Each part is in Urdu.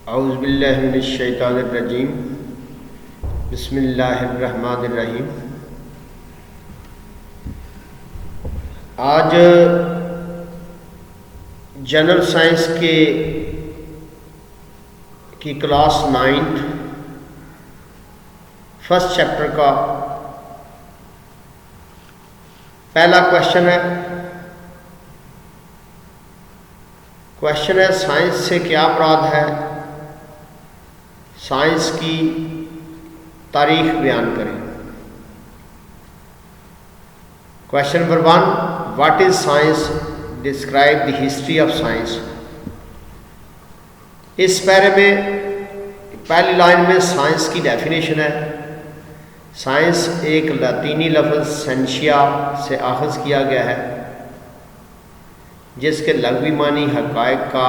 اعوذ باللہ من الشیطان الرجیم بسم اللہ الرحمن الرحیم۔ آج جنرل سائنس کی کلاس 9 فرسٹ چیپٹر کا پہلا کوشچن ہے۔ کوشچن ہے سائنس سے کیا مراد ہے؟ سائنس کی تاریخ بیان کریں۔ Question number 1، what is science? Describe the history of science. اس پیرے میں پہلی لائن میں سائنس کی ڈیفینیشن ہے۔ سائنس ایک لاطینی لفظ سائنشیا سے اخذ کیا گیا ہے، جس کے لغوی معنی حقائق کا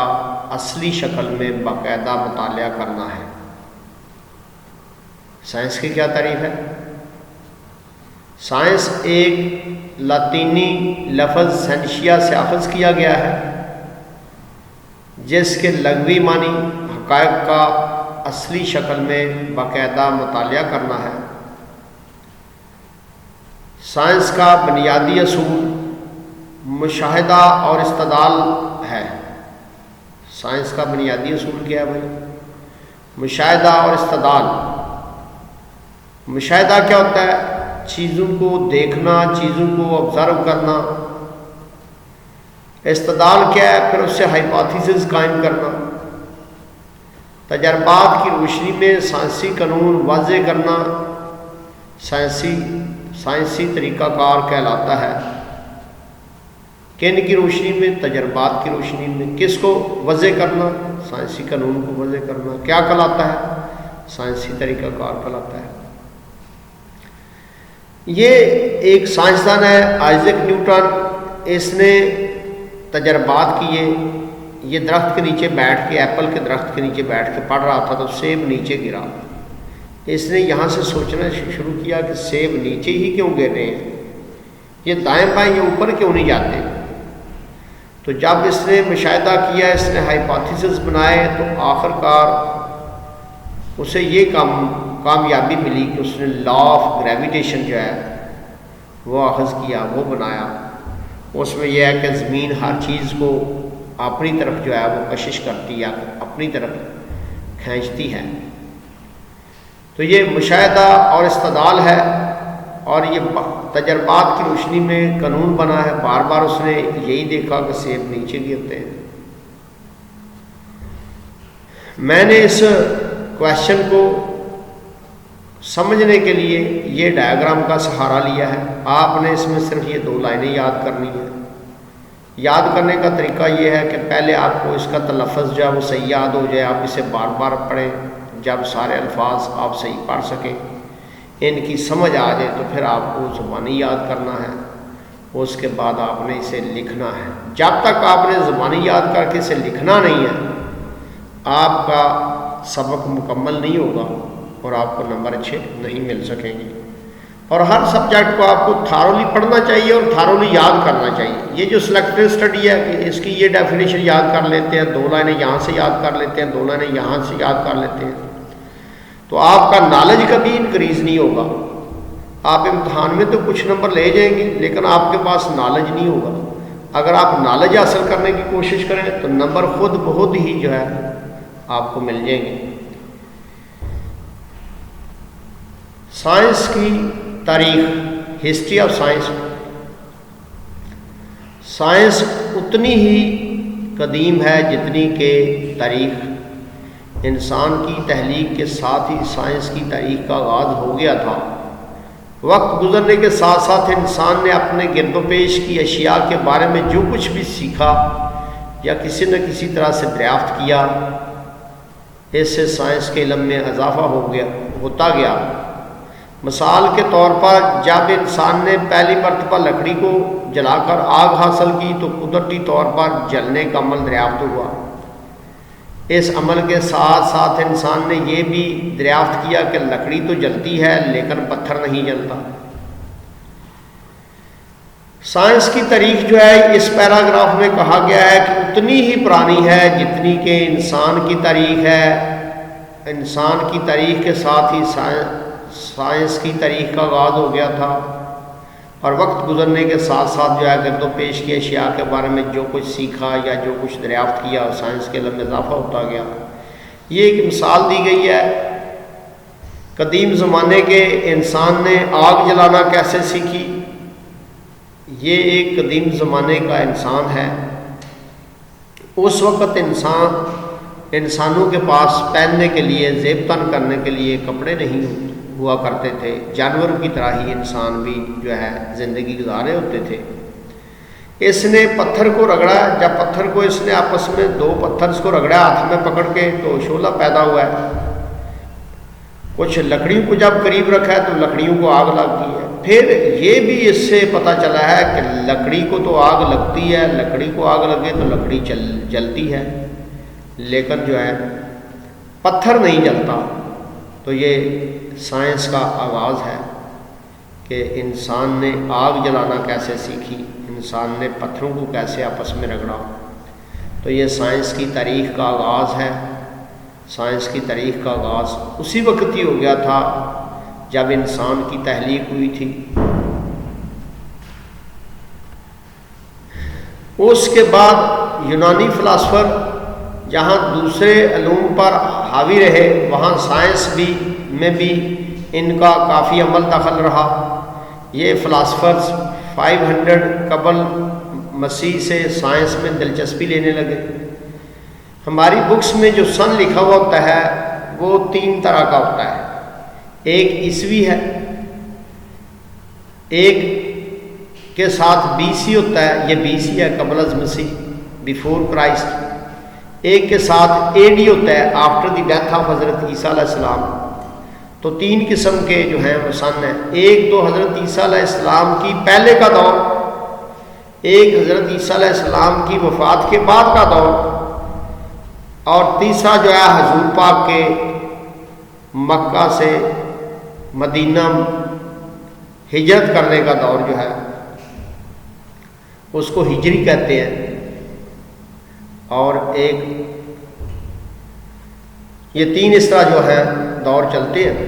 اصلی شکل میں باقاعدہ مطالعہ کرنا ہے۔ سائنس کی کیا تعریف ہے؟ سائنس ایک لاطینی لفظ سائنشیا سے اخذ کیا گیا ہے، جس کے لغوی معنی حقائق کا اصلی شکل میں باقاعدہ مطالعہ کرنا ہے۔ سائنس کا بنیادی اصول مشاہدہ اور استدلال ہے۔ سائنس کا بنیادی اصول کیا ہے بھائی؟ مشاہدہ اور استدلال۔ مشاہدہ کیا ہوتا ہے؟ چیزوں کو دیکھنا، چیزوں کو آبزرو کرنا۔ استدلال کیا ہے؟ پھر اس سے ہائپوتھیسز قائم کرنا، تجربات کی روشنی میں سائنسی قانون واضح کرنا سائنسی طریقہ کار کہلاتا ہے۔ کن کی روشنی میں؟ تجربات کی روشنی میں۔ کس کو واضح کرنا؟ سائنسی قانون کو واضح کرنا۔ کیا کہلاتا ہے؟ سائنسی طریقہ کار کہلاتا ہے۔ یہ ایک سائنسدان ہے آئزیک نیوٹن، اس نے تجربات کیے۔ یہ درخت کے نیچے بیٹھ کے، ایپل کے درخت کے نیچے بیٹھ کے پڑھ رہا تھا تو سیب نیچے گرا۔ اس نے یہاں سے سوچنا شروع کیا کہ سیب نیچے ہی کیوں گر رہے ہیں، یہ دائیں بائیں، یہ اوپر کیوں نہیں جاتے؟ تو جب اس نے مشاہدہ کیا، اس نے ہائپوتھیسز بنائے، تو آخر کار اسے یہ کامیابی ملی کہ اس نے لا آف گریویٹیشن جو ہے وہ اخذ کیا، وہ بنایا۔ اس میں یہ ہے کہ زمین ہر چیز کو اپنی طرف جو ہے وہ کشش کرتی ہے، اپنی طرف کھینچتی ہے۔ تو یہ مشاہدہ اور استدلال ہے، اور یہ تجربات کی روشنی میں قانون بنا ہے۔ بار بار اس نے یہی دیکھا کہ سیب نیچے گرتے ہیں۔ میں نے اس کویشچن کو سمجھنے کے لیے یہ ڈائیگرام کا سہارا لیا ہے۔ آپ نے اس میں صرف یہ 2 لائنیں یاد کرنی ہیں۔ یاد کرنے کا طریقہ یہ ہے کہ پہلے آپ کو اس کا تلفظ جو ہے وہ صحیح یاد ہو جائے، آپ اسے بار بار پڑھیں، جب سارے الفاظ آپ صحیح پڑھ سکیں، ان کی سمجھ آ جائے تو پھر آپ کو زبانی یاد کرنا ہے۔ اس کے بعد آپ نے اسے لکھنا ہے۔ جب تک آپ نے زبانی یاد کر کے اسے لکھنا نہیں ہے، آپ کا سبق مکمل نہیں ہوگا اور آپ کو نمبر اچھے نہیں مل سکیں گے۔ اور ہر سبجیکٹ کو آپ کو تھارولی پڑھنا چاہیے اور تھارولی یاد کرنا چاہیے۔ یہ جو سلیکٹڈ اسٹڈی ہے کہ اس کی یہ ڈیفینیشن یاد کر لیتے ہیں، 2 لائنیں یہاں سے یاد کر لیتے ہیں، 2 لائنیں یہاں سے یاد کر لیتے ہیں، تو آپ کا نالج کبھی انکریز نہیں ہوگا۔ آپ امتحان میں تو کچھ نمبر لے جائیں گے، لیکن آپ کے پاس نالج نہیں ہوگا۔ اگر آپ نالج حاصل کرنے کی کوشش کریں تو نمبر خود بخود ہی جو ہے آپ کو مل جائیں گے۔ سائنس کی تاریخ، ہسٹری آف سائنس۔ سائنس اتنی ہی قدیم ہے جتنی کہ تاریخ۔ انسان کی تخلیق کے ساتھ ہی سائنس کی تاریخ کا آغاز ہو گیا تھا۔ وقت گزرنے کے ساتھ ساتھ انسان نے اپنے گرد و پیش کی اشیاء کے بارے میں جو کچھ بھی سیکھا یا کسی نہ کسی طرح سے دریافت کیا، اس سے سائنس کے علم میں اضافہ ہوتا گیا۔ مثال کے طور پر جب انسان نے پہلی مرتبہ لکڑی کو جلا کر آگ حاصل کی تو قدرتی طور پر جلنے کا عمل دریافت ہوا۔ اس عمل کے ساتھ ساتھ انسان نے یہ بھی دریافت کیا کہ لکڑی تو جلتی ہے لیکن پتھر نہیں جلتا۔ سائنس کی تاریخ جو ہے اس پیراگراف میں کہا گیا ہے کہ اتنی ہی پرانی ہے جتنی کہ انسان کی تاریخ ہے. انسان کی تاریخ کے ساتھ ہی سائنس کی تاریخ کا آغاز ہو گیا تھا، اور وقت گزرنے کے ساتھ ساتھ جو ہے گرد و پیش کی اشیاء کے بارے میں جو کچھ سیکھا یا جو کچھ دریافت کیا سائنس کے علم میں اضافہ ہوتا گیا. یہ ایک مثال دی گئی ہے قدیم زمانے کے انسان نے آگ جلانا کیسے سیکھی. یہ ایک قدیم زمانے کا انسان ہے. اس وقت انسانوں کے پاس پہننے کے لیے زیب تن کرنے کے لیے کپڑے نہیں ہوا کرتے تھے. جانوروں کی طرح ہی انسان بھی جو ہے زندگی گزارے ہوتے تھے. اس نے پتھر کو رگڑا. جب پتھر کو اس نے آپس میں دو پتھر اس کو رگڑا ہاتھ میں پکڑ کے تو شعلہ پیدا ہوا ہے. کچھ لکڑیوں کو جب قریب رکھا ہے تو لکڑیوں کو آگ لگ گئی ہے. پھر یہ بھی اس سے پتہ چلا ہے کہ لکڑی کو تو آگ لگتی ہے، لکڑی کو آگ لگے تو لکڑی جلتی ہے، لیکن جو ہے پتھر نہیں جلتا. تو یہ سائنس کا آغاز ہے کہ انسان نے آگ جلانا کیسے سیکھی، انسان نے پتھروں کو کیسے آپس میں رگڑا. تو یہ سائنس کی تاریخ کا آغاز ہے. سائنس کی تاریخ کا آغاز اسی وقت ہی ہو گیا تھا جب انسان کی تخلیق ہوئی تھی. اس کے بعد یونانی فلاسفر جہاں دوسرے علوم پر حاوی رہے وہاں سائنس میں بھی ان کا کافی عمل دخل رہا. یہ فلاسفرز 500 قبل مسیح سے سائنس میں دلچسپی لینے لگے. ہماری بکس میں جو سن لکھا ہوا ہوتا ہے وہ 3 طرح کا ہوتا ہے. ایک عیسوی ہے، ایک کے ساتھ BC ہوتا ہے، یہ BC ہے قبل از مسیح، بیفور کرائسٹ. ایک کے ساتھ AD ہوتا ہے، آفٹر دی ڈیتھ آف حضرت عیسیٰ علیہ السلام. تو 3 قسم کے جو ہیں وہ سن ہیں. ایک تو حضرت عیسیٰ علیہ السلام کی پہلے کا دور، ایک حضرت عیسیٰ علیہ السلام کی وفات کے بعد کا دور، اور تیسرا جو ہے حضور پاک کے مکہ سے مدینہ ہجرت کرنے کا دور جو ہے اس کو ہجری کہتے ہیں. اور ایک یہ 3 اس طرح جو ہے دور چلتے ہیں.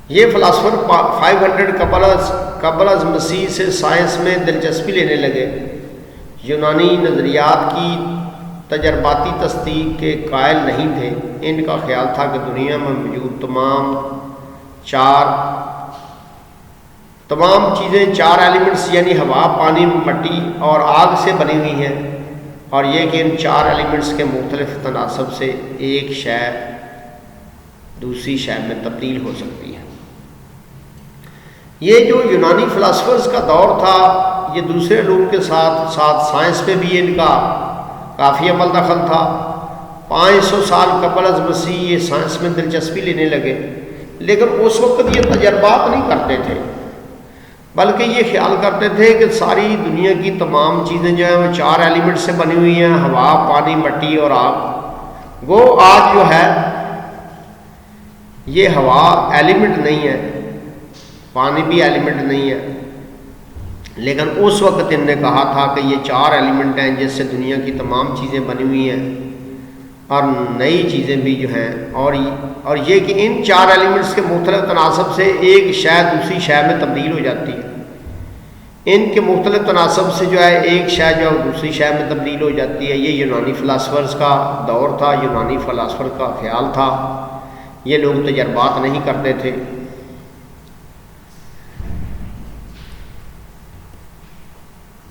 یہ فلاسفر 500 قبل از مسیح سے سائنس میں دلچسپی لینے لگے. یونانی نظریات کی تجرباتی تصدیق کے قائل نہیں تھے. ان کا خیال تھا کہ دنیا میں موجود تمام چیزیں 4 ایلیمنٹس یعنی ہوا، پانی، مٹی اور آگ سے بنی ہوئی ہیں، اور یہ کہ ان 4 ایلیمنٹس کے مختلف تناسب سے ایک شے دوسری شے میں تبدیل ہو سکتی ہے. یہ جو یونانی فلاسفرز کا دور تھا یہ دوسرے علوم کے ساتھ ساتھ سائنس پہ بھی ان کا کافی عمل دخل تھا. 500 سال قبل از مسیح یہ سائنس میں دلچسپی لینے لگے، لیکن اس وقت یہ تجربات نہیں کرتے تھے، بلکہ یہ خیال کرتے تھے کہ ساری دنیا کی تمام چیزیں جو ہیں وہ 4 ایلیمنٹ سے بنی ہوئی ہیں، ہوا، پانی، مٹی اور آگ. وہ آگ جو ہے یہ ہوا ایلیمنٹ نہیں ہے، پانی بھی ایلیمنٹ نہیں ہے، لیکن اس وقت ان نے کہا تھا کہ یہ 4 ایلیمنٹ ہیں جس سے دنیا کی تمام چیزیں بنی ہوئی ہیں اور نئی چیزیں بھی جو ہیں، اور یہ کہ ان 4 ایلیمنٹس کے مختلف تناسب سے ایک شے دوسری شے میں تبدیل ہو جاتی ہے. ان کے مختلف تناسب سے جو ہے ایک شے جو ہے دوسری شے میں تبدیل ہو جاتی ہے. یہ یونانی فلاسفرز کا دور تھا، یونانی فلاسفر کا خیال تھا. یہ لوگ تجربات نہیں کرتے تھے.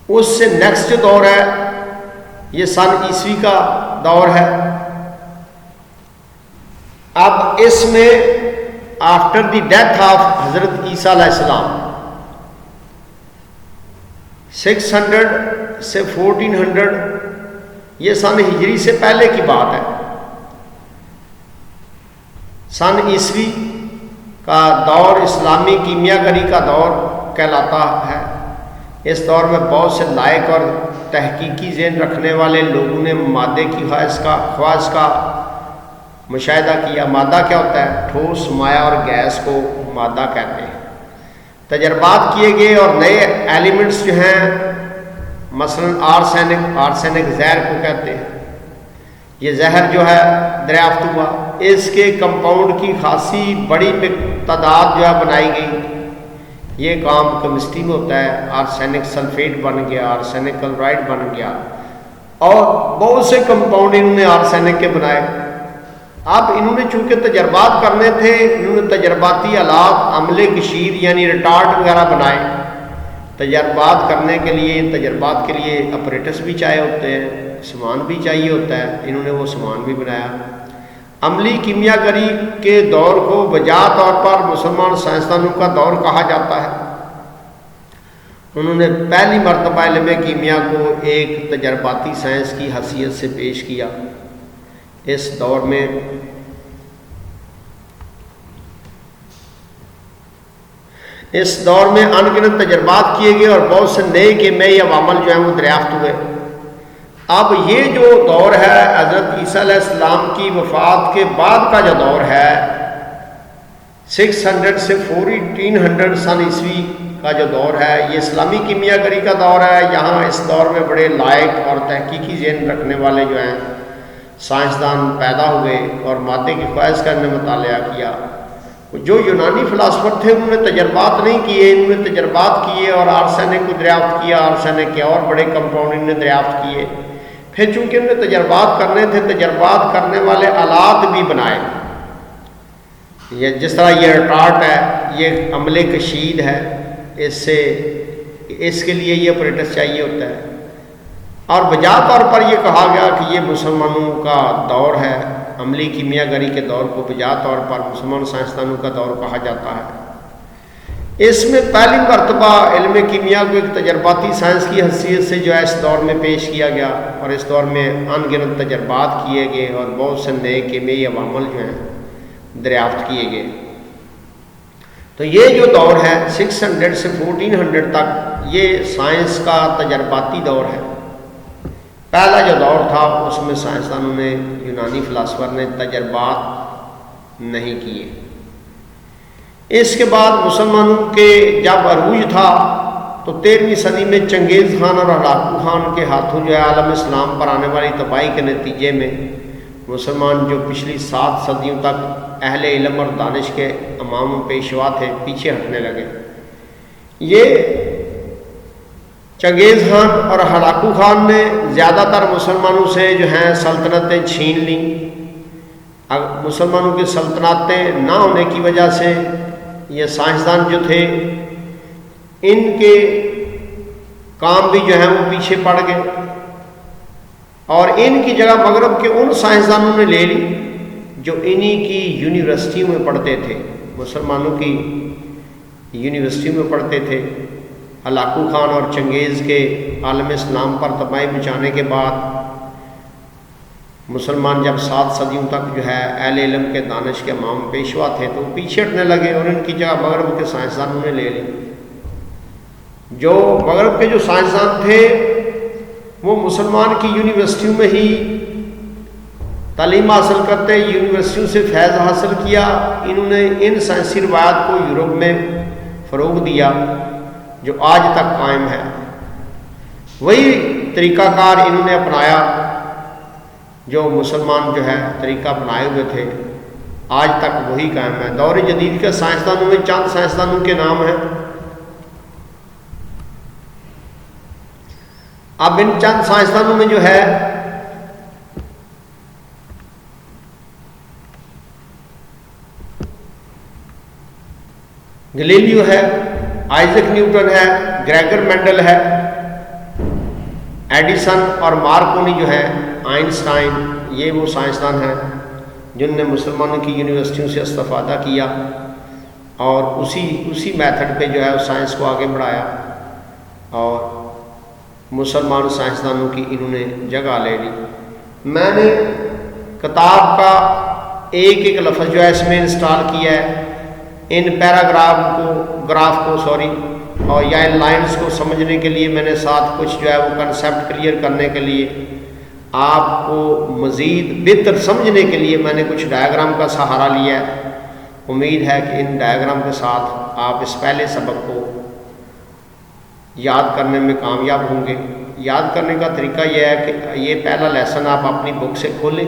اس سے نیکسٹ دور ہے یہ سن عیسوی کا دور ہے. اب اس میں آفٹر دی ڈیتھ آف حضرت عیسیٰ علیہ السلام 600 سے 1400 یہ سن ہجری سے پہلے کی بات ہے. سن عیسوی کا دور اسلامی کیمیا گری کا دور کہلاتا ہے. اس دور میں بہت سے لائق اور تحقیقی ذہن رکھنے والے لوگوں نے مادے کی خواص کا مشاہدہ کیا. مادہ کیا ہوتا ہے؟ ٹھوس، مائع اور گیس کو مادہ کہتے ہیں. تجربات کیے گئے اور نئے ایلیمنٹس جو ہیں، مثلا آرسینک زہر کو کہتے ہیں، یہ زہر جو ہے دریافت ہوا، اس کے کمپاؤنڈ کی خاصی بڑی تعداد جو ہے بنائی گئی۔ یہ کام کیمسٹری میں ہوتا ہے، آرسینک سلفیٹ بن گیا، آرسینک کلورائڈ بن گیا، اور بہت سے کمپاؤنڈ انہوں نے آرسینک کے بنائے۔ اب انہوں نے چونکہ تجربات کرنے تھے، انہوں نے تجرباتی آلات، عملے کشید یعنی ریٹارٹ وغیرہ بنائے۔ تجربات کرنے کے لیے، تجربات کے لیے اپریٹس بھی چاہیے ہوتے ہیں، سامان بھی چاہیے ہوتا ہے، انہوں نے وہ سامان بھی بنایا۔ عملی کیمیا گری کے دور کو بجا طور پر مسلمان سائنسدانوں کا دور کہا جاتا ہے۔ انہوں نے پہلی مرتبہ علم کیمیا کو ایک تجرباتی سائنس کی حیثیت سے پیش کیا۔ اس دور میں ان گنت تجربات کیے گئے اور بہت سے نئے کیمیائی عوامل جو ہیں وہ دریافت ہوئے۔ اب یہ جو دور ہے حضرت عیسیٰ علیہ السلام کی وفات کے بعد کا جو دور ہے، 600 سے 1400 سن عیسوی کا جو دور ہے، یہ اسلامی کیمیا گری کا دور ہے۔ یہاں اس دور میں بڑے لائق اور تحقیقی ذہن رکھنے والے جو ہیں سائنسدان پیدا ہوئے اور مادے کی خواہش کا انہوں نے مطالعہ کیا۔ جو یونانی فلاسفر تھے انہوں نے تجربات نہیں کیے، انہوں نے تجربات کیے اور آرسینک کو دریافت کیا، آرسینک کے اور بڑے کمپاؤنڈ انہوں نے دریافت کیے۔ پھر چونکہ انہوں نے تجربات کرنے تھے، تجربات کرنے والے آلات بھی بنائے، یہ جس طرح یہ ریٹارٹ ہے، یہ عملے کشید ہے، اس کے لیے یہ اپریٹس چاہیے ہوتا ہے۔ اور بجا طور پر یہ کہا گیا کہ یہ مسلمانوں کا دور ہے، عملی کیمیا گری کے دور کو بجا طور پر مسلمان سائنسدانوں کا دور کہا جاتا ہے۔ اس میں پہلی مرتبہ علم کیمیا کو ایک تجرباتی سائنس کی حیثیت سے جو ہے اس دور میں پیش کیا گیا، اور اس دور میں ان گنت تجربات کیے گئے اور بہت سے نئے کیمیائی عوامل جو ہیں دریافت کیے گئے۔ تو یہ جو دور ہے 600 سے 1400 تک، یہ سائنس کا تجرباتی دور ہے۔ پہلا جو دور تھا اس میں سائنسدانوں نے، یونانی فلاسفر نے تجربات نہیں کیے۔ اس کے بعد مسلمانوں کے جب عروج تھا تو 13ویں صدی میں چنگیز خان اور ہلاکو خان کے ہاتھوں جو ہے عالم اسلام پر آنے والی تباہی کے نتیجے میں مسلمان جو پچھلی 7 صدیوں تک اہل علم اور دانش کے امام و پیشوا تھے، پیچھے ہٹنے لگے۔ یہ چنگیز خان اور ہلاکو خان نے زیادہ تر مسلمانوں سے جو ہیں سلطنتیں چھین لیں۔ مسلمانوں کی سلطنتیں نہ ہونے کی وجہ سے یہ سائنسدان جو تھے ان کے کام بھی جو ہیں وہ پیچھے پڑ گئے، اور ان کی جگہ مغرب کے ان سائنسدانوں نے لے لی جو انہی کی یونیورسٹیوں میں پڑھتے تھے، مسلمانوں کی یونیورسٹیوں میں پڑھتے تھے۔ ہلاکو خان اور چنگیز کے عالم اسلام پر تباہی مچانے کے بعد مسلمان جب 7 صدیوں تک جو ہے اہل علم کے دانش کے امام پیشوا تھے تو وہ پیچھے ہٹنے لگے، اور ان کی جگہ مغرب کے سائنسدانوں نے لے لی۔ جو مغرب کے جو سائنسدان تھے وہ مسلمان کی یونیورسٹیوں میں ہی تعلیم حاصل کرتے، یونیورسٹیوں سے فیض حاصل کیا۔ انہوں نے ان سائنسی روایات کو یورپ میں فروغ دیا جو آج تک قائم ہے۔ وہی طریقہ کار انہوں نے اپنایا جو مسلمان جو ہے طریقہ اپنائے ہوئے تھے، آج تک وہی قائم ہے۔ دور جدید کے سائنسدانوں میں چند سائنسدانوں کے نام ہیں۔ اب ان چند سائنسدانوں میں جو ہے گلیلیو ہے، آئزک نیوٹن ہے، گریگر مینڈل ہے، ایڈیسن اور مارکونی جو ہے، آئنسٹائن، یہ وہ سائنسدان ہیں جن نے مسلمانوں کی یونیورسٹیوں سے استفادہ کیا اور اسی میتھڈ پہ جو ہے سائنس کو آگے بڑھایا، اور مسلمان سائنسدانوں کی انہوں نے جگہ لے لی۔ میں نے کتاب کا ایک ایک لفظ جو ہے اس میں انسٹال کیا ہے، ان گراف کو اور یا ان لائنز کو سمجھنے کے لیے میں نے ساتھ کچھ جو ہے وہ کنسیپٹ کلیئر کرنے کے لیے، آپ کو مزید بہتر سمجھنے کے لیے میں نے کچھ ڈائیگرام کا سہارا لیا ہے۔ امید ہے کہ ان ڈائیگرام کے ساتھ آپ اس پہلے سبق کو یاد کرنے میں کامیاب ہوں گے۔ یاد کرنے کا طریقہ یہ ہے کہ یہ پہلا لیسن آپ اپنی بک سے کھولیں،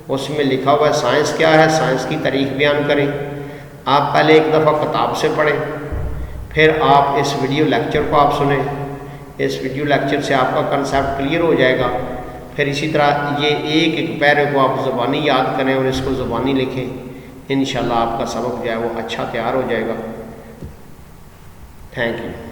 اس میں لکھا ہوا ہے سائنس کیا ہے، سائنس کی تاریخ بیان کریں۔ آپ پہلے ایک دفعہ کتاب سے پڑھیں، پھر آپ اس ویڈیو لیکچر کو آپ سنیں، اس ویڈیو لیکچر سے آپ کا کنسیپٹ کلیئر ہو جائے گا۔ پھر اسی طرح یہ ایک ایک پیرے کو آپ زبانی یاد کریں اور اس کو زبانی لکھیں، انشاءاللہ آپ کا سبق جو ہے وہ اچھا تیار ہو جائے گا۔ Thank you.